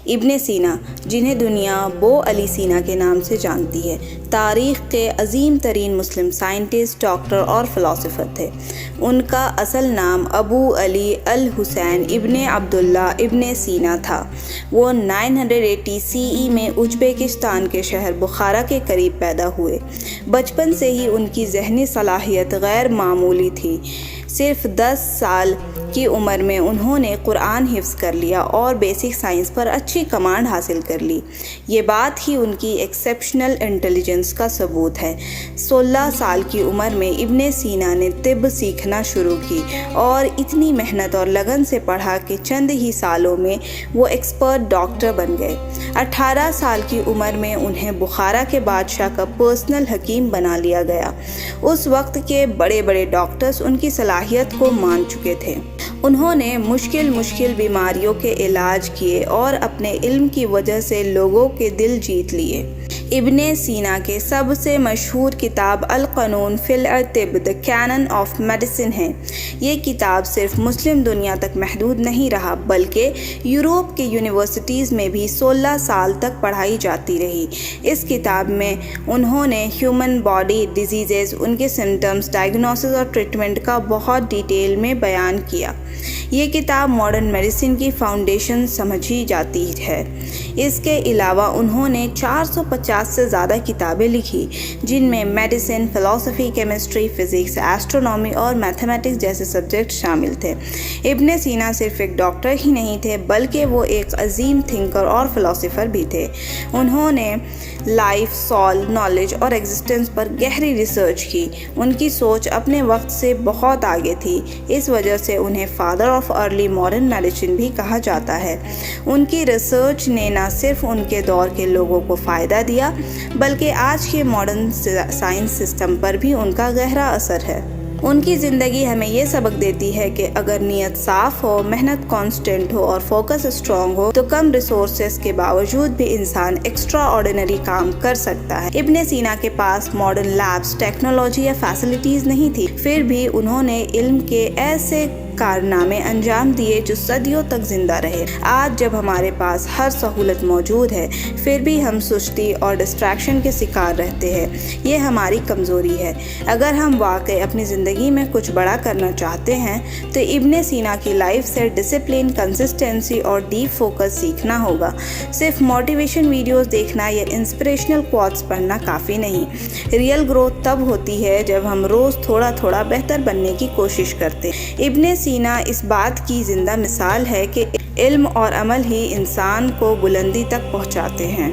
ابن سینا، جنہیں دنیا ابو علی سینا کے نام سے جانتی ہے، تاریخ کے عظیم ترین مسلم سائنٹسٹ، ڈاکٹر اور فلاسفر تھے۔ ان کا اصل نام ابو علی الحسین ابن عبداللہ ابن سینا تھا۔ وہ 980 CE میں ازبکستان کے شہر بخارا کے قریب پیدا ہوئے۔ بچپن سے ہی ان کی ذہنی صلاحیت غیر معمولی تھی۔ صرف 10 سال کی عمر میں انہوں نے قرآن حفظ کر لیا اور بیسک سائنس پر اچھی کمانڈ حاصل کر لی۔ یہ بات ہی ان کی ایکسیپشنل انٹیلیجنس کا ثبوت ہے۔ 16 سال کی عمر میں ابن سینا نے طب سیکھنا شروع کی اور اتنی محنت اور لگن سے پڑھا کہ چند ہی سالوں میں وہ ایکسپرٹ ڈاکٹر بن گئے۔ 18 سال کی عمر میں انہیں بخارا کے بادشاہ کا پرسنل حکیم بنا لیا گیا۔ اس وقت کے بڑے بڑے ڈاکٹرز ان کی صلاحیت کو مان چکے تھے۔ انہوں نے مشکل بیماریوں کے علاج کیے اور اپنے علم کی وجہ سے لوگوں کے دل جیت لیے۔ ابن سینا کے سب سے مشہور کتاب القانون فی الطب دی کینن آف میڈیسن ہے۔ یہ کتاب صرف مسلم دنیا تک محدود نہیں رہا بلکہ یورپ کے یونیورسٹیز میں بھی 16 سال تک پڑھائی جاتی رہی۔ اس کتاب میں انہوں نے ہیومن باڈی ڈیزیزز، ان کے سمٹمز، ڈائگنوسس اور ٹریٹمنٹ کا بہت ڈیٹیل میں بیان کیا۔ یہ کتاب ماڈرن میڈیسن کی فاؤنڈیشن سمجھی جاتی ہے۔ اس کے علاوہ انہوں نے 450 سے زیادہ کتابیں لکھی، جن میں میڈیسن، فلسفی، کیمسٹری، فزکس، ایسٹرونومی اور میتھمیٹکس جیسے سبجیکٹ شامل تھے۔ ابن سینا صرف ایک ڈاکٹر ہی نہیں تھے بلکہ وہ ایک عظیم تھنکر اور فلسفر بھی تھے۔ انہوں نے لائف، سول، نالج اور ایگزسٹنس پر گہری ریسرچ کی۔ ان کی سوچ اپنے وقت سے بہت آگے تھی، اس وجہ سے انہیں father of early modern medicine بھی کہا جاتا ہے۔ ان کی ریسرچ نے نہ صرف ان کے دور کے لوگوں کو فائدہ دیا بلکہ آج کے ماڈرن سائنس سسٹم پر بھی ان کا گہرا اثر ہے۔ ان کی زندگی ہمیں یہ سبق دیتی ہے کہ اگر نیت صاف ہو، محنت کانسٹنٹ ہو اور فوکس اسٹرانگ ہو تو کم ریسورسز کے باوجود بھی انسان ایکسٹرا آرڈینری کام کر سکتا ہے۔ ابن سینا کے پاس ماڈرن لیبس، ٹیکنالوجی یا فیسلٹیز نہیں تھی، پھر بھی انہوں نے علم کے ایسے کارنامے انجام دیے جو صدیوں تک زندہ رہے۔ آج جب ہمارے پاس ہر سہولت موجود ہے پھر بھی ہم سستی اور ڈسٹریکشن کے شکار رہتے ہیں۔ یہ ہماری کمزوری ہے۔ اگر ہم واقعی اپنی زندگی میں کچھ بڑا کرنا چاہتے ہیں تو ابن سینا کی لائف سے ڈسپلن، کنسسٹنسی اور ڈیپ فوکس سیکھنا ہوگا۔ صرف موٹیویشن ویڈیوز دیکھنا یا انسپریشنل کوٹس پڑھنا کافی نہیں۔ ریئل گروتھ تب ہوتی ہے جب ہم روز تھوڑا تھوڑا بہتر بننے کی کوشش کرتے ہیں۔ ابن سینا اس بات کی زندہ مثال ہے کہ علم اور عمل ہی انسان کو بلندی تک پہنچاتے ہیں۔